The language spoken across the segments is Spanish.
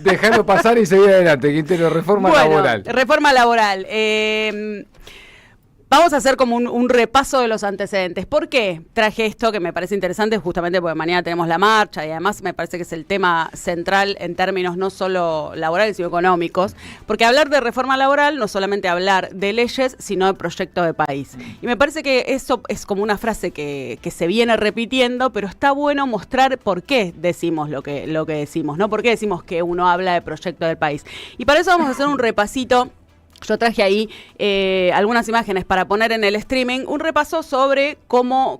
Dejarlo pasar y seguir adelante, Quintero. Reforma laboral. Reforma laboral. Vamos a hacer como un repaso de los antecedentes. ¿Por qué traje esto que me parece interesante? Justamente porque mañana tenemos la marcha y además me parece que es el tema central en términos no solo laborales, sino económicos. Porque hablar de reforma laboral no solamente hablar de leyes, sino de proyecto de país. Y me parece que eso es como una frase que se viene repitiendo, pero está bueno mostrar por qué decimos lo que decimos, ¿no? Por qué decimos que uno habla de proyecto del país. Y para eso vamos a hacer un repasito. Yo traje ahí algunas imágenes para poner en el streaming, un repaso sobre cómo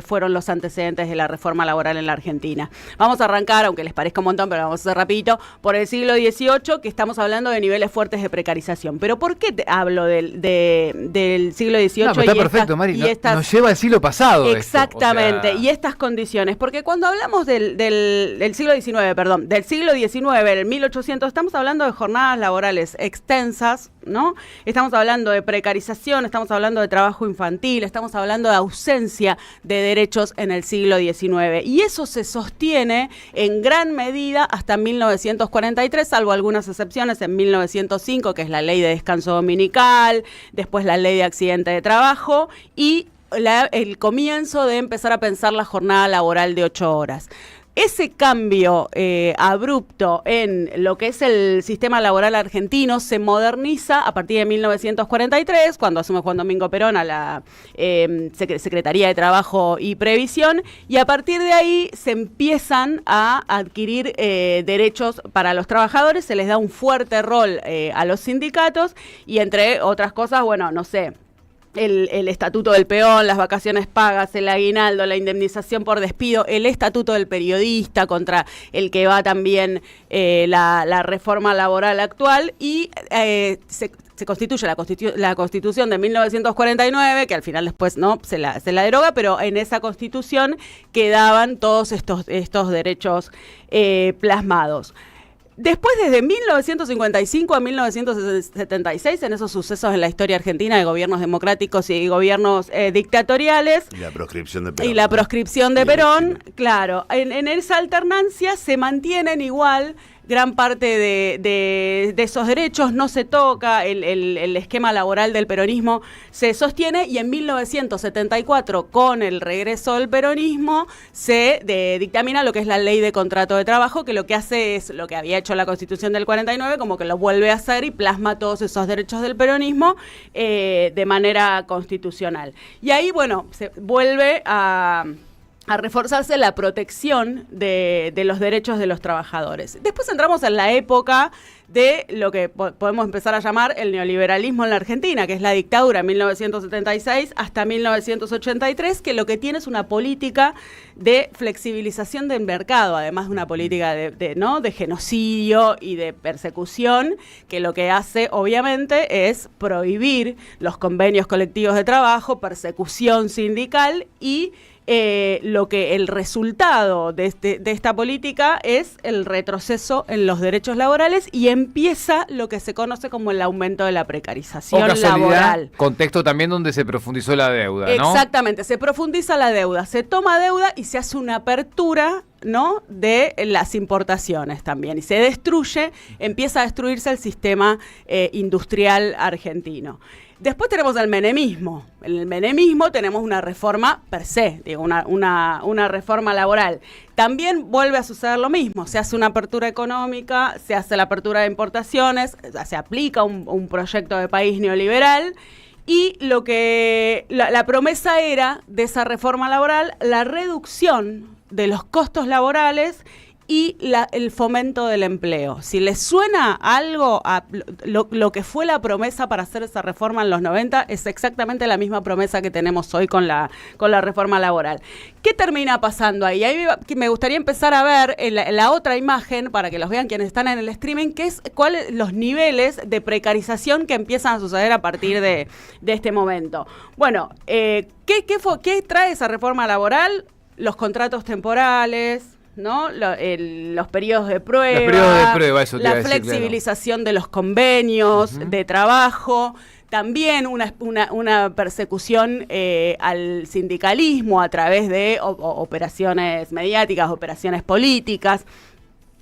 fueron los antecedentes de la reforma laboral en la Argentina. Vamos a arrancar, aunque les parezca un montón, pero vamos a hacer rapidito, por el siglo XVIII, que estamos hablando de niveles fuertes de precarización. ¿Pero por qué hablo del siglo XVIII? No, pero está perfecto, Mari, nos lleva al siglo pasado. Exactamente, y estas condiciones. Porque cuando hablamos del siglo XIX, del siglo XIX, el 1800, estamos hablando de jornadas laborales extensas, ¿no? Estamos hablando de precarización, estamos hablando de trabajo infantil, estamos hablando de ausencia de derechos en el siglo XIX. Y eso se sostiene en gran medida hasta 1943, salvo algunas excepciones, en 1905, que es la ley de descanso dominical, después la ley de accidente de trabajo y el comienzo de empezar a pensar la jornada laboral de 8 horas. Ese cambio abrupto en lo que es el sistema laboral argentino se moderniza a partir de 1943, cuando asume Juan Domingo Perón a la Secretaría de Trabajo y Previsión, y a partir de ahí se empiezan a adquirir derechos para los trabajadores, se les da un fuerte rol a los sindicatos y entre otras cosas, bueno, no sé, el estatuto del peón, las vacaciones pagas, el aguinaldo, la indemnización por despido, el estatuto del periodista contra el que va también la reforma laboral actual y se constituye la Constitución de 1949, que al final después no se la deroga, pero en esa Constitución quedaban todos estos derechos plasmados. Después, desde 1955 a 1976, en esos sucesos en la historia argentina de gobiernos democráticos y gobiernos dictatoriales. Y la proscripción de Perón. Y la proscripción de Perón, claro. En esa alternancia se mantienen igual gran parte de esos derechos, no se toca, el esquema laboral del peronismo se sostiene y en 1974, con el regreso del peronismo, se dictamina lo que es la ley de contrato de trabajo, que lo que hace es lo que había hecho la Constitución del 49, como que lo vuelve a hacer y plasma todos esos derechos del peronismo de manera constitucional. Y ahí, bueno, se vuelve a reforzarse la protección de los derechos de los trabajadores. Después entramos en la época de lo que podemos empezar a llamar el neoliberalismo en la Argentina, que es la dictadura 1976 hasta 1983, que lo que tiene es una política de flexibilización del mercado, además de una política de genocidio y de persecución, que lo que hace obviamente es prohibir los convenios colectivos de trabajo, persecución sindical y el resultado de esta política es el retroceso en los derechos laborales y empieza lo que se conoce como el aumento de la precarización laboral. Contexto también donde se profundizó la deuda, ¿no? Exactamente, se profundiza la deuda, se toma deuda y se hace una apertura, ¿no?, de las importaciones también y se empieza a destruirse el sistema industrial argentino. Después tenemos el menemismo. En el menemismo tenemos una reforma per se, digo, una reforma laboral. También vuelve a suceder lo mismo. Se hace una apertura económica, se hace la apertura de importaciones, se aplica un proyecto de país neoliberal y lo que la promesa era de esa reforma laboral, la reducción de los costos laborales y el fomento del empleo. Si les suena algo a lo que fue la promesa para hacer esa reforma en los 90, es exactamente la misma promesa que tenemos hoy con la reforma laboral. ¿Qué termina pasando ahí? Ahí me gustaría empezar a ver la otra imagen, para que los vean quienes están en el streaming, que es cuáles los niveles de precarización que empiezan a suceder a partir de este momento. Bueno, ¿qué trae esa reforma laboral? Los contratos temporales, ¿no? Los periodos de prueba, eso la flexibilización de los convenios de trabajo, también una persecución al sindicalismo a través de operaciones mediáticas, operaciones políticas.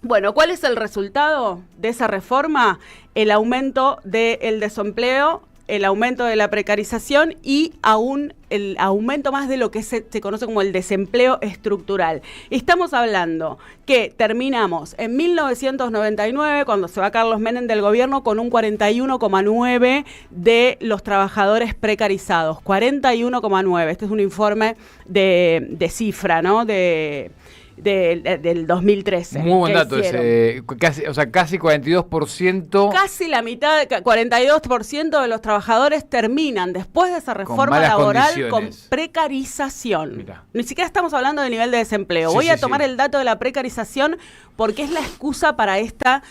Bueno, ¿cuál es el resultado de esa reforma? El aumento del desempleo, el aumento de la precarización y aún el aumento más de lo que se conoce como el desempleo estructural. Estamos hablando que terminamos en 1999, cuando se va Carlos Menem del gobierno, con un 41,9% de los trabajadores precarizados. 41,9%. Este es un informe de cifra, ¿no? Del 2013. Muy buen dato ese, casi 42%. Casi la mitad, 42% de los trabajadores terminan después de esa reforma laboral con precarización. Mirá. Ni siquiera estamos hablando de nivel de desempleo. Voy a tomar el dato de la precarización porque es la excusa para esta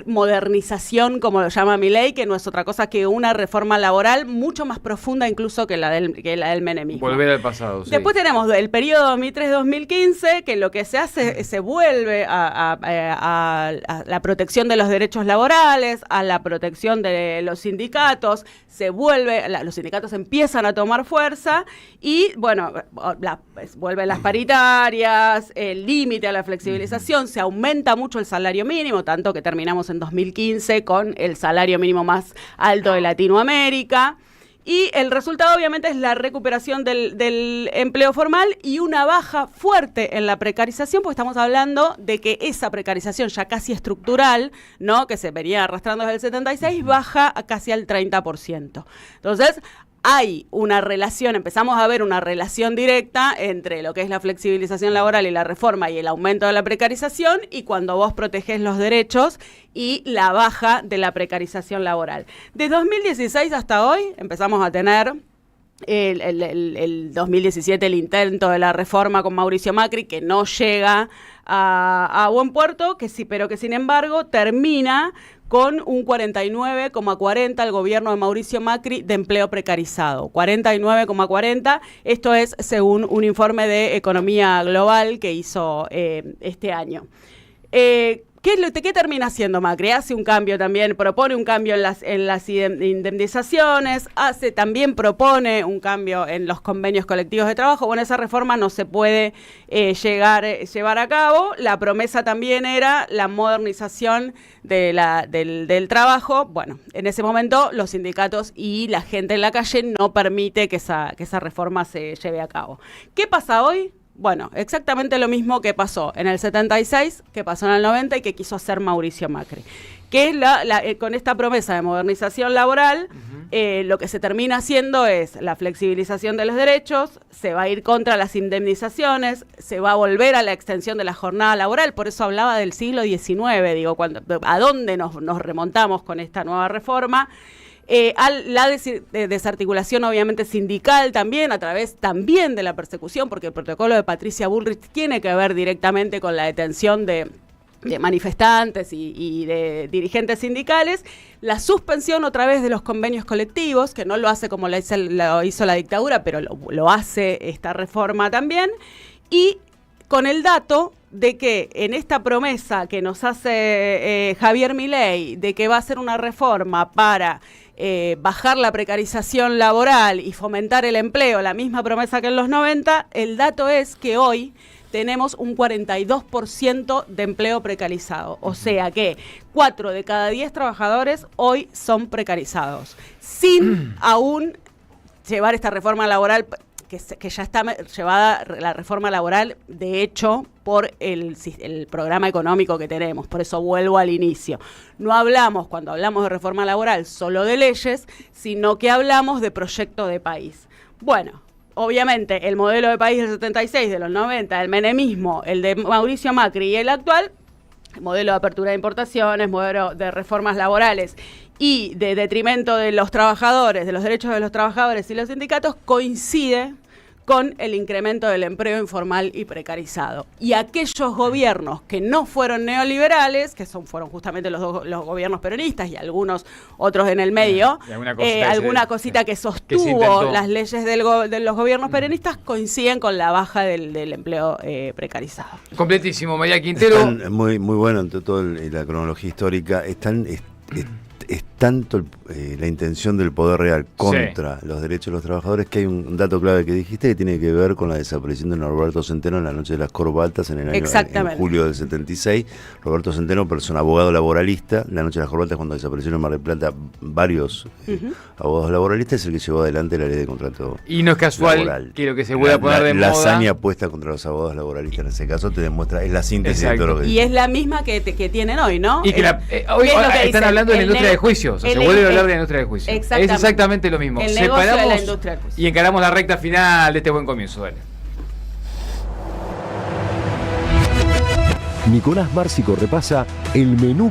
modernización, como lo llama Milei, que no es otra cosa que una reforma laboral mucho más profunda incluso que la del menemismo. Volver al pasado, sí. Después tenemos el periodo 2003-2015, que lo que se hace se vuelve a la protección de los derechos laborales, a la protección de los sindicatos, los sindicatos empiezan a tomar fuerza y, bueno, vuelven las paritarias, el límite a la flexibilización, se aumenta mucho el salario mínimo, tanto que terminamos en 2015 con el salario mínimo más alto de Latinoamérica. Y el resultado obviamente es la recuperación del empleo formal y una baja fuerte en la precarización, porque estamos hablando de que esa precarización ya casi estructural, ¿no?, que se venía arrastrando desde el 76, baja a casi al 30%. Entonces, hay una relación, empezamos a ver una relación directa entre lo que es la flexibilización laboral y la reforma y el aumento de la precarización, y cuando vos protegés los derechos y la baja de la precarización laboral. De 2016 hasta hoy empezamos a tener el 2017 el intento de la reforma con Mauricio Macri, que no llega a buen puerto, que sí, pero que sin embargo termina con un 49,40% el gobierno de Mauricio Macri de empleo precarizado. 49,40%, esto es según un informe de Economía Global que hizo este año. ¿Qué termina haciendo Macri? Hace un cambio también, propone un cambio en las indemnizaciones, también propone un cambio en los convenios colectivos de trabajo. Bueno, esa reforma no se puede llevar a cabo. La promesa también era la modernización del trabajo. Bueno, en ese momento los sindicatos y la gente en la calle no permite que esa reforma se lleve a cabo. ¿Qué pasa hoy? Bueno, exactamente lo mismo que pasó en el 76, que pasó en el 90 y que quiso hacer Mauricio Macri. Que es con esta promesa de modernización laboral, lo que se termina haciendo es la flexibilización de los derechos, se va a ir contra las indemnizaciones, se va a volver a la extensión de la jornada laboral. Por eso hablaba del siglo XIX, digo, ¿a dónde nos remontamos con esta nueva reforma? A la desarticulación obviamente sindical también, a través también de la persecución, porque el protocolo de Patricia Bullrich tiene que ver directamente con la detención de manifestantes y de dirigentes sindicales, la suspensión otra vez de los convenios colectivos, que no lo hace como lo hizo la dictadura, pero lo hace esta reforma también, y con el dato de que en esta promesa que nos hace Javier Milei, de que va a hacer una reforma para bajar la precarización laboral y fomentar el empleo, la misma promesa que en los 90, el dato es que hoy tenemos un 42% de empleo precarizado. O sea que 4 de cada 10 trabajadores hoy son precarizados, sin aún llevar esta reforma laboral, que ya está llevada la reforma laboral, de hecho, por el programa económico que tenemos. Por eso vuelvo al inicio. No hablamos, cuando hablamos de reforma laboral, solo de leyes, sino que hablamos de proyecto de país. Bueno, obviamente, el modelo de país del 76, de los 90, el menemismo, el de Mauricio Macri y el actual, el modelo de apertura de importaciones, modelo de reformas laborales y de detrimento de los trabajadores, de los derechos de los trabajadores y los sindicatos, coincide con el incremento del empleo informal y precarizado. Y aquellos gobiernos que no fueron neoliberales, que fueron justamente los gobiernos peronistas y algunos otros en el medio, alguna cosita que sostuvo las leyes de los gobiernos peronistas, coinciden con la baja del empleo precarizado. Completísimo, María Quintero. Muy, muy bueno ante todo la cronología histórica. Es tanto la intención del poder real contra los derechos de los trabajadores, que hay un dato clave que dijiste que tiene que ver con la desaparición de Norberto Centeno en la noche de las corbatas en julio del 76. Roberto Centeno, persona abogado laboralista, la noche de las corbatas, cuando desaparecieron en Mar del Plata varios abogados laboralistas, es el que llevó adelante la ley de contrato. Y no es casual laboral. Que lo que se vuelva a poner de la moda. La hazaña puesta contra los abogados laboralistas en ese caso te demuestra, es la síntesis de todo lo que y es la misma que tienen hoy, ¿no? Y que hoy están hablando de la industria de juicios. Se vuelve a hablar de la industria de juicios. Es exactamente lo mismo. El negocio de la industria del juicio. Y encaramos la recta final de este buen comienzo. Dale. Nicolás Márcico repasa el menú